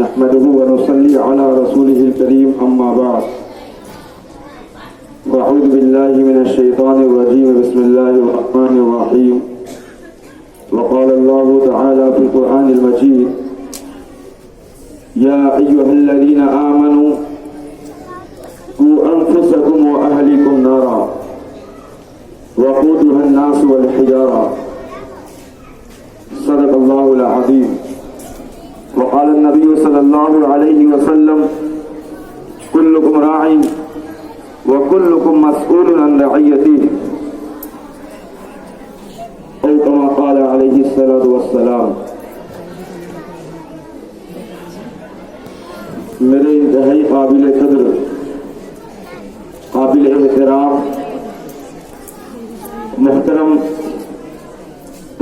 نحمده ونصلي على رسوله الكريم أما بعد وأعوذ بالله من الشيطان الرجيم بسم الله الرحمن الرحيم وقال الله تعالى في القرآن المجيد يا أيها الذين آمنوا قوا أنفسكم وأهلكم نارا وقودها الناس والحجارة صدق الله العظيم وقال النبي صلى الله عليه وسلم كلكم راع وكلكم مسؤول عن رعيته أو كما قال عليه الصلاة والسلام۔ میرے انتہائی قابل قدر قابل احترام محترم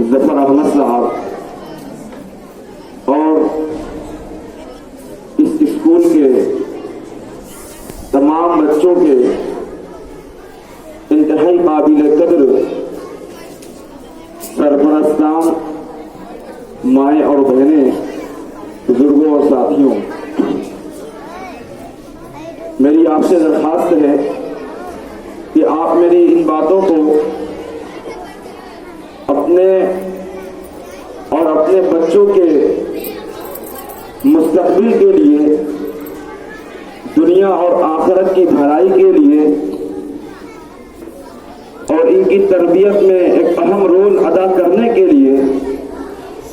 ظفر احمد صاحب اور اس اسکول کے تمام بچوں کے انتہائی قابل قدر سرپرستان، مائیں اور بہنیں، بزرگوں اور ساتھیوں، میری آپ سے درخواست ہے کہ آپ میری ان باتوں کو اپنے اور اپنے بچوں کے مستقبل کے لیے، دنیا اور آخرت کی بھلائی کے لیے اور ان کی تربیت میں ایک اہم رول ادا کرنے کے لیے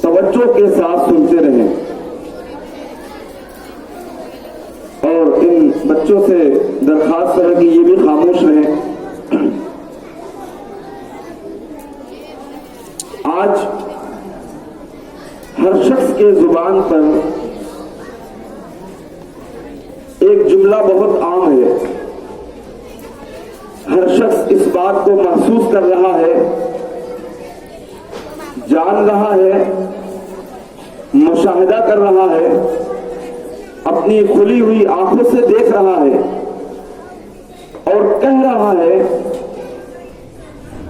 توجہ کے ساتھ سنتے رہیں اور ان بچوں سے درخواست ہے کہ یہ بھی خاموش رہیں۔ آج ہر شخص کے زبان پر ایک جملہ بہت عام ہے، ہر شخص اس بات کو محسوس کر رہا ہے، جان رہا ہے، مشاہدہ کر رہا ہے، اپنی کھلی ہوئی آنکھوں سے دیکھ رہا ہے اور کہہ رہا ہے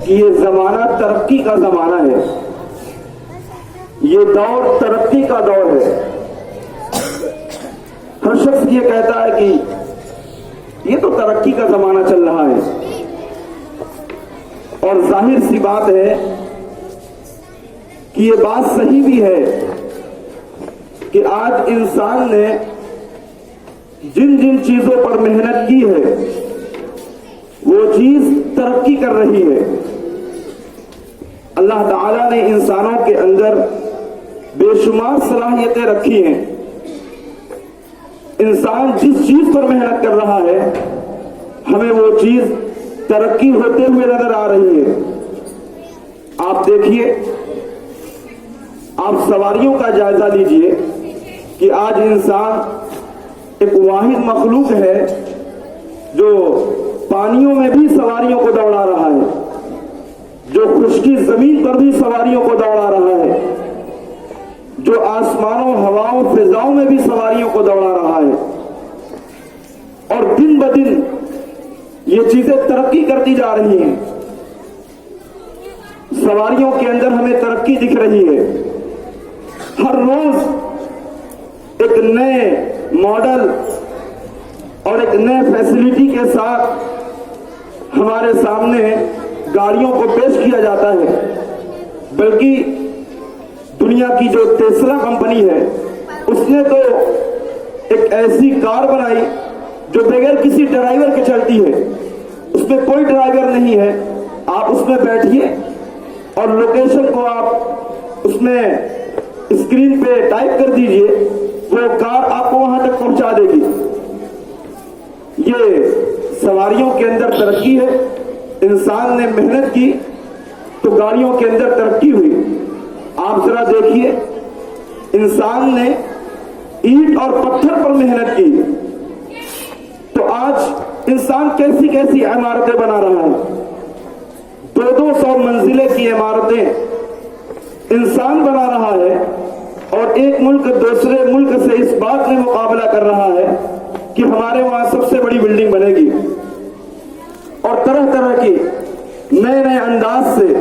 کہ یہ زمانہ ترقی کا زمانہ ہے، یہ دور ترقی کا دور ہے۔ ہر شخص یہ کہتا ہے کہ یہ تو ترقی کا زمانہ چل رہا ہے، اور ظاہر سی بات ہے کہ یہ بات صحیح بھی ہے کہ آج انسان نے جن جن چیزوں پر محنت کی ہے وہ چیز ترقی کر رہی ہے۔ اللہ تعالیٰ نے انسانوں کے اندر بے شمار صلاحیتیں رکھی ہیں، انسان جس چیز پر محنت کر رہا ہے ہمیں وہ چیز ترقی ہوتے ہوئے نظر آ رہی ہے۔ آپ دیکھیے، آپ سواریوں کا جائزہ لیجئے کہ آج انسان ایک واحد مخلوق ہے جو پانیوں میں بھی سواریوں کو دوڑا رہا ہے، جو خشکی زمین پر بھی سواریوں کو دوڑا رہا ہے، جو آسمانوں، ہواؤں، فضاؤں میں بھی سواریوں کو دوڑا رہا ہے، اور دن بدن یہ چیزیں ترقی کرتی جا رہی ہیں۔ سواریوں کے اندر ہمیں ترقی دکھ رہی ہے، ہر روز ایک نئے ماڈل اور ایک نئے فیسلٹی کے ساتھ ہمارے سامنے گاڑیوں کو پیش کیا جاتا ہے۔ بلکہ دنیا کی جو ٹیسلا کمپنی ہے اس نے تو ایک ایسی کار بنائی جو بغیر کسی ڈرائیور کے چلتی ہے، اس میں کوئی ڈرائیور نہیں ہے، آپ اس میں بیٹھیے اور لوکیشن کو آپ اس میں اسکرین پہ ٹائپ کر دیجئے، وہ کار آپ کو وہاں تک پہنچا دے گی۔ یہ سواریوں کے اندر ترقی ہے، انسان نے محنت کی تو گاڑیوں کے اندر ترقی ہوئی۔ آپ ذرا دیکھیے، انسان نے اینٹ اور پتھر پر محنت کی تو آج انسان کیسی کیسی عمارتیں بنا رہا ہے، 200 منزلیں کی عمارتیں انسان بنا رہا ہے، اور ایک ملک دوسرے ملک سے اس بات میں مقابلہ کر رہا ہے کہ ہمارے وہاں سب سے بڑی بلڈنگ بنے گی، اور طرح طرح کی نئے نئے انداز سے۔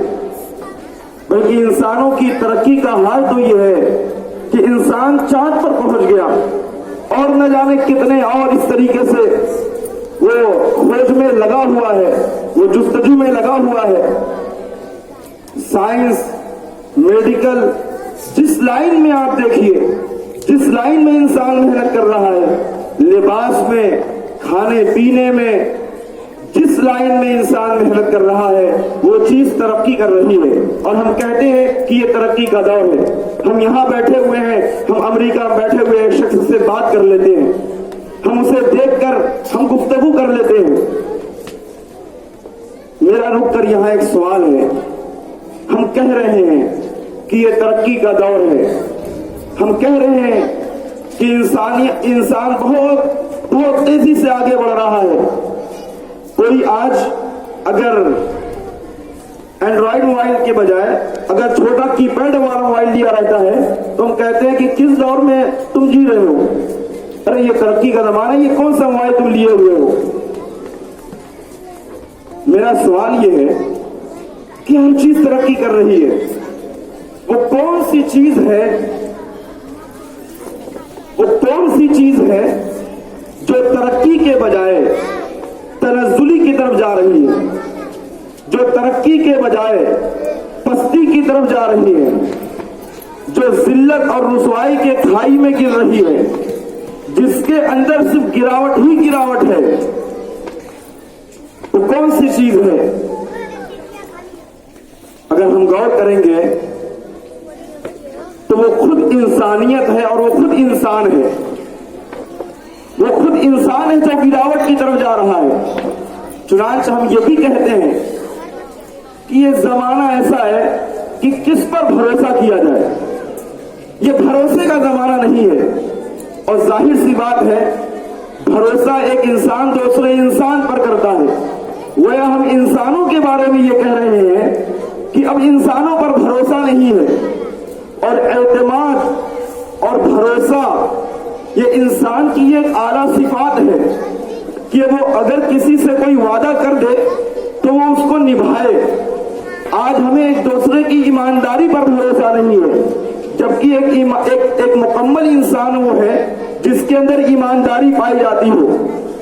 بلکہ انسانوں کی ترقی کا حال تو یہ ہے کہ انسان چاند پر پہنچ گیا اور نہ جانے کتنے اور اس طریقے سے وہ کھوج میں لگا ہوا ہے، وہ جستجو میں لگا ہوا ہے. سائنس، میڈیکل، جس لائن میں آپ دیکھیے، جس لائن میں انسان محنت کر رہا ہے، لباس میں، کھانے پینے میں، جس لائن میں انسان محنت کر رہا ہے وہ چیز ترقی کر رہی ہے. اور ہم کہتے ہیں کہ یہ ترقی کا دور ہے. ہم یہاں بیٹھے ہوئے ہیں، ہم امریکہ میں بیٹھے ہوئے ایک شخص سے بات کر لیتے ہیں، ہم اسے دیکھ کر ہم گفتگو کر لیتے ہیں. میرا رک کر یہاں ایک سوال ہے. ہم کہہ رہے ہیں کہ یہ ترقی کا دور ہے، ہم کہہ رہے ہیں کہ انسان بہت تیزی سے آگے بڑھ رہا ہے. کوئی آج اگر اینڈرائڈ موبائل کے بجائے اگر چھوٹا کی پیڈ والا موبائل لیا رہتا ہے تو ہم کہتے ہیں کہ کس دور میں تم جی رہے ہو؟ ارے یہ ترقی کا زمانہ ہے، یہ کون سا موبائل تم لیے ہوئے ہو؟ میرا سوال یہ ہے کہ ہر چیز ترقی کر رہی ہے، وہ کون سی چیز ہے، وہ کون سی چیز ہے جو ترقی کے بجائے تنزلی کی طرف جا رہی ہے، جو ترقی کے بجائے پستی کی طرف جا رہی ہے، جو ذلت اور رسوائی کے کھائی میں گر رہی ہے، جس کے اندر صرف گراوٹ ہی گراوٹ ہے؟ وہ کون سی چیز ہے؟ اگر ہم غور کریں گے تو وہ خود انسانیت ہے، اور وہ خود انسان ہے. وہ خود انسان ہے جو گراوٹ کی طرف جا رہا ہے. چنانچہ ہم یہ بھی کہتے ہیں کہ یہ زمانہ ایسا ہے کہ کس پر بھروسہ کیا جائے. یہ بھروسے کا زمانہ نہیں ہے. اور ظاہر سی بات ہے، بھروسہ ایک انسان دوسرے انسان پر کرتا ہے. وہ ہم انسانوں کے بارے میں یہ کہہ رہے ہیں کہ اب انسانوں پر بھروسہ نہیں ہے. اور اعتماد اور بھروسہ یہ انسان کی ایک اعلیٰ صفات ہے کہ وہ اگر کسی سے کوئی وعدہ کر دے تو وہ اس کو نبھائے. آج ہمیں ایک دوسرے کی ایمانداری پر بھروسہ نہیں ہے، جبکہ ایک مکمل انسان وہ ہے جس کے اندر ایمانداری پائی جاتی ہو.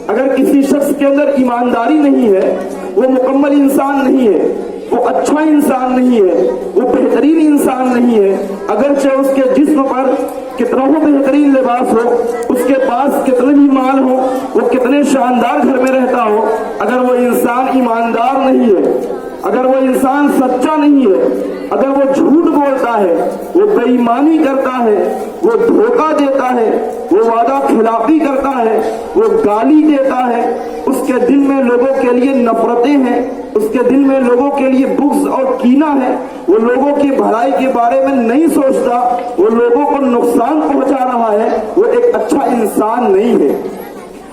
اگر کسی شخص کے اندر ایمانداری نہیں ہے وہ مکمل انسان نہیں ہے، وہ اچھا انسان نہیں ہے، وہ بہترین انسان نہیں ہے. اگرچہ اس کے جسم پر کتنا ہو بہترین لباس ہو، اس کے پاس کتنے بھی مال ہو، وہ کتنے شاندار گھر میں رہتا ہو، اگر وہ انسان ایماندار نہیں ہے، اگر وہ انسان سچا نہیں ہے، اگر وہ جھوٹ بولتا ہے، وہ بے ایمانی کرتا ہے، وہ دھوکہ دیتا ہے، وہ وعدہ خلافی کرتا ہے، وہ گالی دیتا ہے، اس کے دل میں لوگوں کے لیے نفرتیں ہیں، اس کے دل میں لوگوں کے لیے بغض اور کینہ ہے، وہ لوگوں کی بھلائی کے بارے میں نہیں سوچتا، وہ لوگوں کو نقصان پہنچا رہا ہے، وہ ایک اچھا انسان نہیں ہے.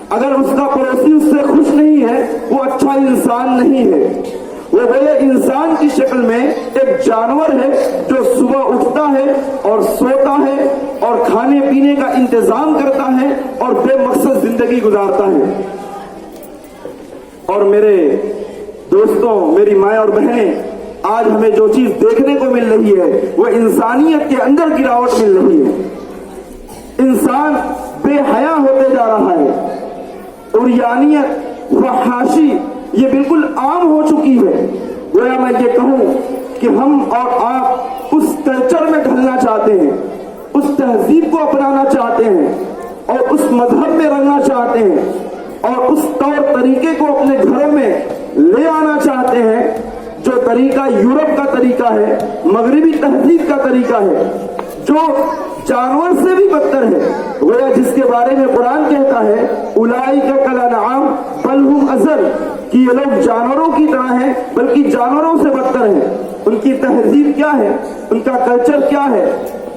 اگر اس کا پڑوسی اس سے خوش نہیں ہے وہ اچھا انسان نہیں ہے. وہ بڑے انسان کی شکل میں ایک جانور ہے جو صبح اٹھتا ہے اور سوتا ہے اور کھانے پینے کا انتظام کرتا ہے اور بے مقصد زندگی گزارتا ہے. اور میرے دوستوں، میری مائیں اور بہنیں، آج ہمیں جو چیز دیکھنے کو مل رہی ہے وہ انسانیت کے اندر گراوٹ مل رہی ہے. انسان بے حیا ہوتے جا رہا ہے. عریانیت، فحاشی یہ بالکل عام ہو چکی ہے. گویا میں یہ کہوں کہ ہم اور آپ اس کلچر میں ڈھلنا چاہتے ہیں، اس تہذیب کو اپنانا چاہتے ہیں اور اس مذہب میں رہنا چاہتے ہیں اور اس طور طریقے کو اپنے گھروں میں لے آنا چاہتے ہیں جو طریقہ یورپ کا طریقہ ہے، مغربی تہذیب کا طریقہ ہے، جو جانور سے بھی بدتر ہے. گویا جس کے بارے میں قرآن کہتا ہے اولئک کالانعام بل ہم اضل، کہ یہ لوگ جانوروں کی طرح ہیں بلکہ جانوروں سے بدتر ہیں. ان کی تہذیب کیا ہے، ان کا کلچر کیا ہے؟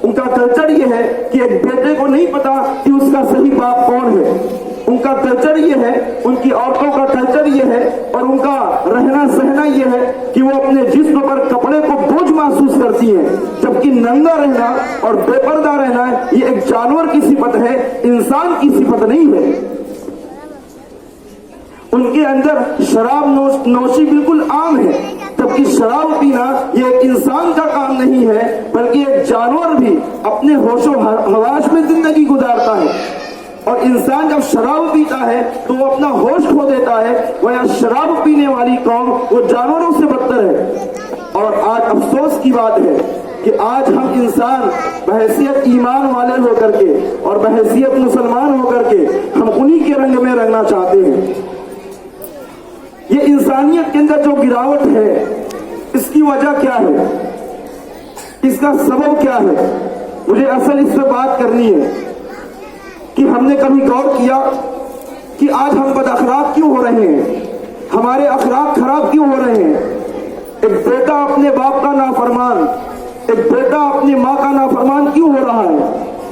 ان کا کلچر یہ ہے کہ ایک بیٹے کو نہیں پتا کہ اس کا صحیح باپ کون ہے. ان کا کلچر یہ ہے، ان کی عورتوں کا کلچر یہ ہے اور ان کا رہنا سہنا یہ ہے کہ وہ اپنے جسم پر کپڑے کو بوجھ محسوس کرتی ہیں، جبکہ ننگا رہنا اور بے پردہ رہنا یہ ایک جانور کی صفت ہے، انسان کی صفت نہیں ہے. ان کے اندر شراب نوشی بالکل عام ہے، جبکہ شراب پینا یہ ایک انسان کا کام نہیں ہے بلکہ ایک جانور بھی اپنے ہوش و حواس میں زندگی گزارتا ہے، اور انسان جب شراب پیتا ہے تو وہ اپنا ہوش کھو دیتا ہے، گویا شراب پینے والی قوم وہ جانوروں سے بدتر ہے۔ اور آج افسوس کی بات ہے کہ آج ہم انسان بحیثیت ایمان والے ہو کر کے اور بحیثیت مسلمان ہو کر کے ہم انہی کے رنگ میں رنگنا چاہتے ہیں۔ یہ انسانیت کے اندر جو گراوٹ ہے اس کی وجہ کیا ہے، اس کا سبب کیا ہے؟ مجھے اصل اس پہ بات کرنی ہے کہ ہم نے کبھی غور کیا کہ آج ہم بد اخلاق کیوں ہو رہے ہیں، ہمارے اخلاق خراب کیوں ہو رہے ہیں؟ ایک بیٹا اپنے باپ کا نافرمان، ایک بیٹا اپنی ماں کا نافرمان کیوں ہو رہا ہے؟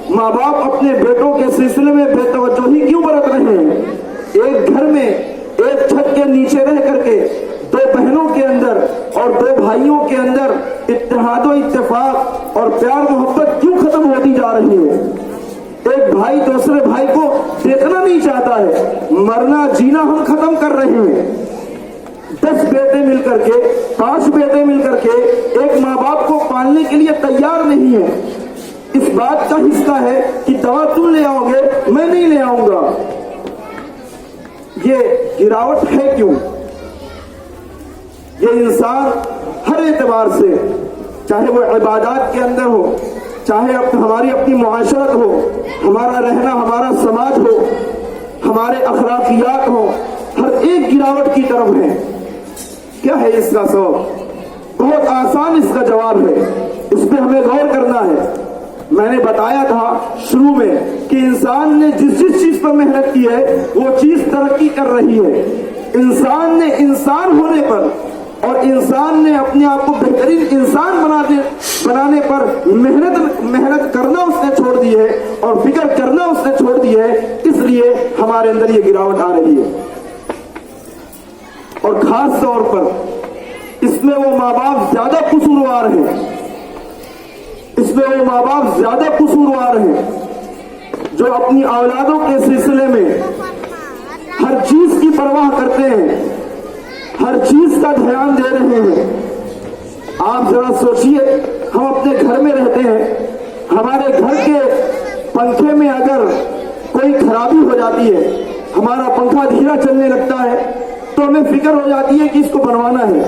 ماں باپ اپنے بیٹوں کے سلسلے میں بے توجہی کیوں برت رہے ہیں؟ ایک گھر میں ایک چھت کے نیچے رہ کر کے دو بہنوں کے اندر اور دو بھائیوں کے اندر اتحاد و اتفاق اور پیار محبت کیوں ختم ہوتی جا رہی ہے؟ ایک بھائی دوسرے بھائی کو دیکھنا نہیں چاہتا ہے، مرنا جینا ہم ختم کر رہے ہیں۔ 10 بیٹے مل کر کے 5 بیٹے مل کر کے ایک ماں باپ کو پالنے کے لیے تیار نہیں ہے، اس بات کا حصہ ہے کہ دوا تم لے آؤ گے میں نہیں لے آؤں گا۔ یہ گراوٹ ہے کیوں؟ یہ انسان ہر اعتبار سے، چاہے وہ عبادات کے اندر ہو، چاہے ہماری اپنی معاشرت ہو، ہمارا رہنا، ہمارا سماج ہو، ہمارے اخلاقیات ہو، ہر ایک گراوٹ کی طرف ہے۔ کیا ہے اس کا سبب؟ بہت آسان اس کا جواب ہے، اس پہ ہمیں غور کرنا ہے۔ میں نے بتایا تھا شروع میں کہ انسان نے جس چیز پر محنت کی ہے وہ چیز ترقی کر رہی ہے۔ انسان نے انسان ہونے پر اور انسان نے اپنے آپ کو بہترین انسان بنانے پر محنت کرنا اس نے چھوڑ دی ہے اور فکر کرنا اس نے چھوڑ دی ہے، اس لیے ہمارے اندر یہ گراوٹ آ رہی ہے۔ اور خاص طور پر اس میں وہ ماں باپ زیادہ قصوروار ہیں، اس میں وہ ماں باپ زیادہ قصوروار ہیں جو اپنی اولادوں کے سلسلے میں ہر چیز کی پرواہ کرتے ہیں، ہر چیز کا دھیان دے رہے ہیں۔ آپ ذرا سوچئے، ہم اپنے گھر میں رہتے ہیں، ہمارے گھر کے پنکھے میں اگر کوئی خرابی ہو جاتی ہے، ہمارا پنکھا دھیرا چلنے لگتا ہے تو ہمیں فکر ہو جاتی ہے کہ اس کو بنوانا ہے۔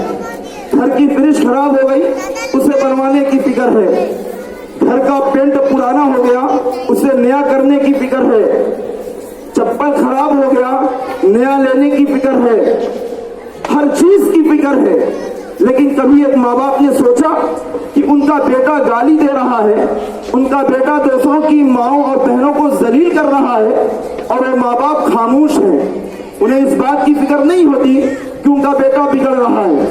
گھر کی فریج خراب ہو گئی، اسے بنوانے کی فکر ہے۔ گھر کا پینٹ پرانا ہو گیا، اسے نیا کرنے کی فکر ہے۔ چپل خراب ہو گیا، نیا لینے کی فکر ہے۔ ہر چیز کی فکر ہے، لیکن کبھی ایک ماں باپ نے سوچا کہ ان کا بیٹا گالی دے رہا ہے، ان کا بیٹا دوسروں کی ماؤں اور بہنوں کو ذلیل کر رہا ہے اور وہ ماں باپ خاموش ہیں؟ انہیں اس بات کی فکر نہیں ہوتی کہ ان کا بیٹا بگڑ رہا ہے۔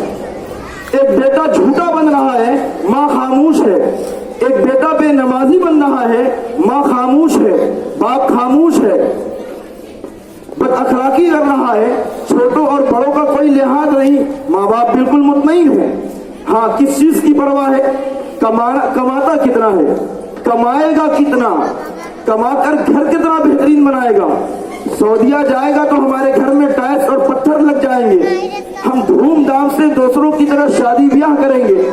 ایک بیٹا جھوٹا بن رہا ہے، ماں خاموش ہے۔ ایک بیٹا بے نمازی بن رہا ہے، ماں خاموش ہے، باپ خاموش ہے۔ بد اخلاقی کر رہا ہے، چھوٹوں اور بڑوں کا کوئی لحاظ نہیں، ماں باپ بالکل مطمئن ہے۔ ہاں، کس چیز کی پرواہ ہے؟ کماتا کتنا ہے، کمائے گا کتنا، کما کر گھر کتنا بہترین بنائے گا۔ سعودیہ جائے گا تو ہمارے گھر میں ٹائلس اور پتھر لگ جائیں گے، ہم دھوم دھام سے دوسروں کی طرح شادی بیاہ کریں گے،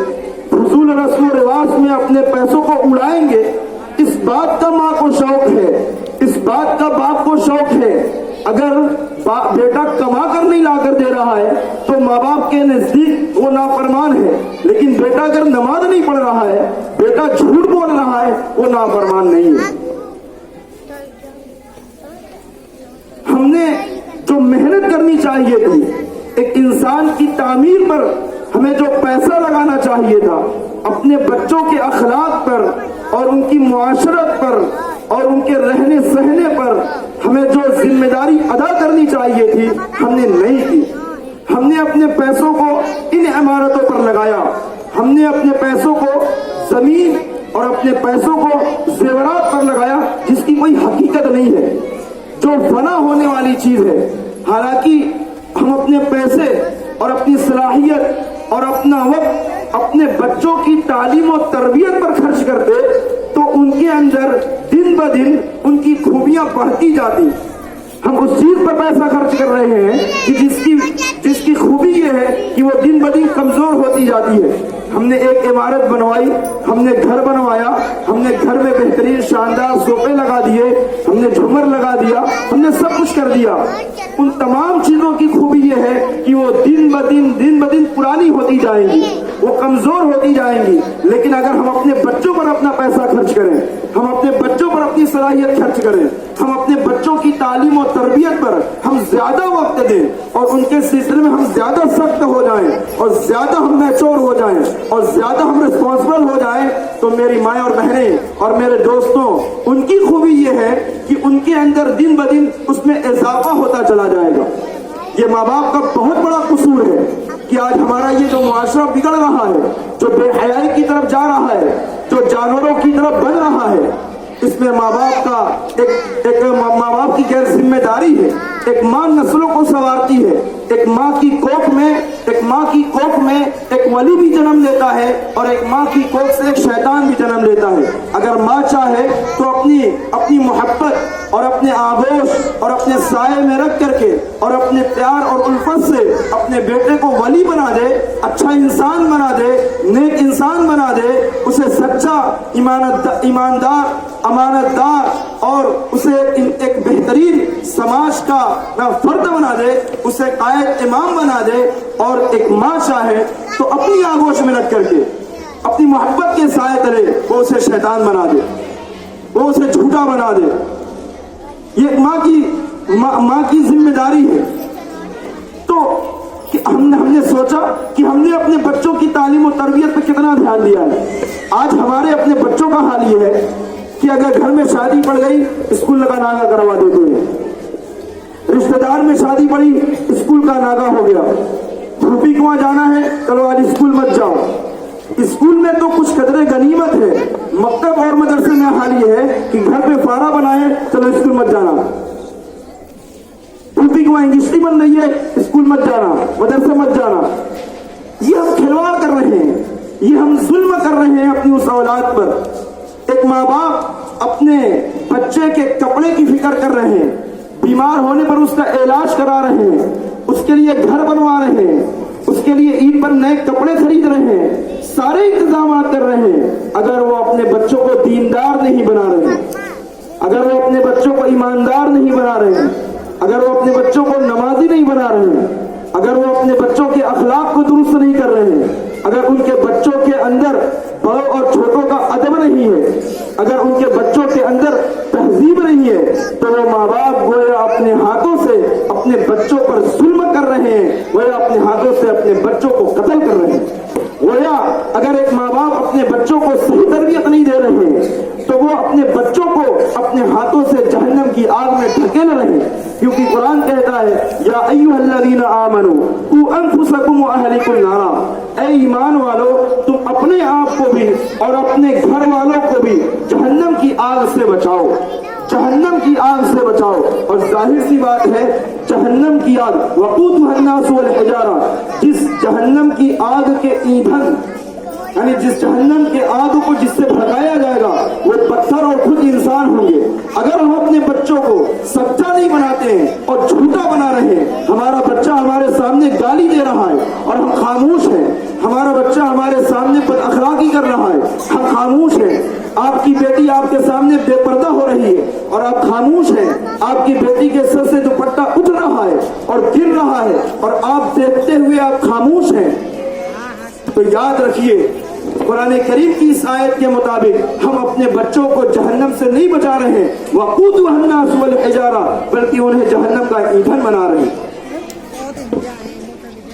حصول رسم و رواج میں اپنے پیسوں کو اڑائیں گے۔ اس بات کا ماں کو شوق ہے، اس بات کا باپ کو شوق ہے۔ اگر بیٹا کما کر نہیں لا کر دے رہا ہے تو ماں باپ کے نزدیک وہ نافرمان ہے، لیکن بیٹا اگر نماز نہیں پڑھ رہا ہے، بیٹا جھوٹ بول رہا ہے، وہ نافرمان نہیں ہے۔ ہم نے جو محنت کرنی چاہیے تھی، ایک انسان کی تعمیر پر ہمیں جو پیسہ لگانا چاہیے تھا، اپنے بچوں کے اخلاق پر اور ان کی معاشرت پر اور ان کے رہنے سہنے پر ہمیں جو ذمہ داری ادا کرنی چاہیے تھی، ہم نے نہیں کی۔ ہم نے اپنے پیسوں کو ان عمارتوں پر لگایا، ہم نے اپنے پیسوں کو زمین اور اپنے پیسوں کو زیورات پر لگایا جس کی کوئی حقیقت نہیں ہے، جو فنا ہونے والی چیز ہے۔ حالانکہ ہم اپنے پیسے اور اپنی صلاحیت اور اپنا وقت اپنے بچوں کی تعلیم و تربیت پر خرچ کرتے تو ان کے اندر دن بدن ان کی خوبیاں بڑھتی جاتی۔ ہم اس چیز پر پیسہ خرچ کر رہے ہیں کہ جس کی خوبی یہ ہے کہ وہ دن بدن کمزور ہوتی جاتی ہے. ہم نے ایک عمارت بنوائی, ہم نے گھر بنوایا, ہم نے گھر میں بہترین شاندار صوفے لگا دیے, ہم نے جھومر لگا دیا, ہم نے سب کچھ کر دیا. ان تمام چیزوں کی خوبی یہ ہے کہ وہ دن بدن پرانی ہوتی جائیں گی, وہ کمزور ہوتی جائیں گی. لیکن اگر ہم اپنے بچوں پر اپنا پیسہ خرچ کریں, ہم اپنے بچوں پر اپنی صلاحیت خرچ کریں, ہم اپنے بچوں کی تعلیم و تربیت پر ہم زیادہ وقت دیں اور ان کے سلسلے میں ہم زیادہ سخت ہو جائیں اور زیادہ ہم میچور ہو جائیں اور زیادہ ہم رسپانسبل ہو جائیں, تو میری مائیں اور بہنیں اور میرے دوستوں, ان کی خوبی یہ ہے کہ ان کے اندر دن بدن اس میں اضافہ ہوتا چلا جائے گا. یہ ماں باپ کا بہت بڑا قصور ہے کہ آج ہمارا یہ جو معاشرہ بگڑ رہا ہے, جو بے حیائی کی طرف جا رہا ہے, جو جانوروں کی طرف بن رہا ہے, اس میں ماں باپ کا ایک ماں باپ کی غیر ذمہ داری ہے. ایک ماں نسلوں کو سنوارتی ہے. ایک ماں کی کوکھ میں ایک ولی بھی جنم لیتا ہے اور ایک ماں کی کوکھ سے ایک شیطان بھی جنم لیتا ہے. اگر ماں چاہے تو اپنی محبت اور اپنے آغوش اور اپنے سائے میں رکھ کر کے اور اپنے پیار اور الفت سے اپنے بیٹے کو ولی بنا دے, اچھا انسان بنا دے, نیک انسان بنا دے, اسے سچا ایماندار امانت دار اور اسے ایک بہترین سماج کا فرد بنا دے, اسے قائد امام بنا دے. اور ایک ماں چاہے تو اپنی آغوش میں رکھ کر کے اپنی محبت کے سائے تلے وہ اسے شیطان بنا دے, وہ اسے جھوٹا بنا دے. یہ ماں کی ذمہ داری ہے. تو ہم نے سوچا کہ ہم نے اپنے بچوں کی تعلیم و تربیت پہ کتنا دھیان دیا ہے. آج ہمارے اپنے بچوں کا حال یہ ہے کہ اگر گھر میں شادی پڑ گئی اسکول کا ناغہ کروا دیتے ہیں, رشتہ دار میں شادی پڑی اسکول کا ناغہ ہو گیا, دھوپی کنواں جانا ہے چلو آج اسکول مت جاؤ. اسکول میں تو کچھ قدرے غنیمت ہے, مکتب اور مدرسے میں حال یہ ہے کہ گھر پہ فارا بنائے چلو اسکول مت جانا. دھوپی کنواں انگشتی بن رہی ہے اسکول مت جانا, مدرسے مت جانا. یہ ہم کھلواڑ کر رہے ہیں, یہ ہم ظلم کر رہے ہیں اپنی اس اولاد پر. ایک ماں باپ اپنے بچے کے کپڑے کی فکر کر رہے ہیں, بیمار ہونے پر اس کا علاج کرا رہے ہیں, اس کے لیے گھر بنوا رہے ہیں, اس کے لیے عید پر نئے کپڑے خرید رہے ہیں, سارے انتظامات کر رہے ہیں. اگر وہ اپنے بچوں کو دیندار نہیں بنا رہے ہیں, اگر وہ اپنے بچوں کو ایماندار نہیں بنا رہے ہیں, اگر وہ اپنے بچوں کو نمازی نہیں بنا رہے ہیں, اگر وہ اپنے بچوں کے اخلاق کو درست نہیں کر رہے ہیں, اگر ان کے بچوں کے اندر بڑوں اور چھوٹوں کا ادب نہیں ہے, اگر ان کے بچوں کے اندر تہذیب نہیں ہے, تو وہ ماں باپ گویا اپنے ہاتھوں سے اپنے بچوں پر ظلم کر رہے ہیں, گویا اپنے ہاتھوں سے اپنے بچوں کو قتل کر رہے ہیں. گویا اگر ایک ماں باپ اپنے بچوں کو صحیح تربیت نہیں دے رہے ہیں تو وہ اپنے بچوں کو اپنے ہاتھوں سے جہنم کی آگ میں ڈھکیل رہے ہیں. کیونکہ قرآن کہتا ہے یا ایھا الذین آمنوا قوا انفسکم واہلکم نارا, اے ایمان والو تم اپنے آپ کو بھی اور اپنے گھر والوں کو بھی جہنم کی آگ سے بچاؤ, جہنم کی آگ سے بچاؤ. اور ظاہر سی بات ہے جہنم کی آگ وقودھا الناس والحجارہ, جس جہنم کی آگ کے ایندھن یعنی جس جہنم کے آگ کو جس سے بھڑکایا جائے گا وہ پتھر اور خود انسان ہوں گے. اگر ہم اپنے بچوں کو سچا نہیں بناتے ہیں اور جھوٹا بنا رہے ہیں, ہمارا بچہ ہمارے سامنے گالی دے رہا ہے اور ہم خاموش ہیں, ہمارا بچہ ہمارے سامنے بد اخلاقی کر رہا ہے, ہم خاموش ہیں. آپ کی بیٹی آپ کے سامنے بے پردہ ہو رہی ہے اور آپ خاموش ہیں. آپ کی بیٹی کے سر سے دوپٹہ اٹھ رہا ہے اور گر رہا ہے اور آپ دیکھتے ہوئے آپ خاموش ہیں. تو یاد رکھیے قرآن کریم کی اس آیت کے مطابق ہم اپنے بچوں کو جہنم سے نہیں بچا رہے ہیں وقودھا الناس والحجارہ, بلکہ انہیں جہنم کا ایندھن بنا رہے ہیں.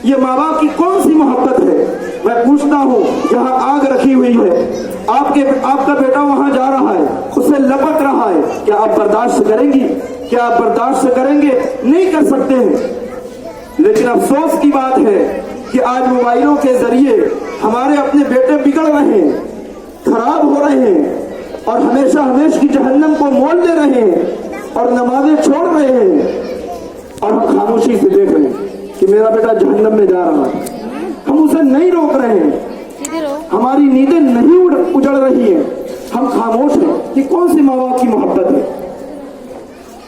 یہ ماں باپ کی کون سی محبت ہے؟ میں پوچھتا ہوں, یہاں آگ رکھی ہوئی ہے, آپ کا بیٹا وہاں جا رہا ہے, اسے لپک رہا ہے, کیا آپ برداشت کریں گی؟ کیا آپ برداشت کریں گے؟ نہیں کر سکتے ہیں. لیکن افسوس کی بات ہے کہ آج موبائلوں کے ذریعے ہمارے اپنے بیٹے بگڑ رہے ہیں, خراب ہو رہے ہیں اور ہمیشہ کی جہنم کو مول لے رہے ہیں اور نمازیں چھوڑ رہے ہیں, اور ہم خاموشی سے دیکھ رہے ہیں کہ میرا بیٹا جہنم میں جا رہا ہے. ہم اسے نہیں روک رہے ہیں, ہماری نیندیں نہیں اجڑ رہی ہیں, ہم خاموش ہیں. یہ کون سی ماں باپ کی محبت ہے؟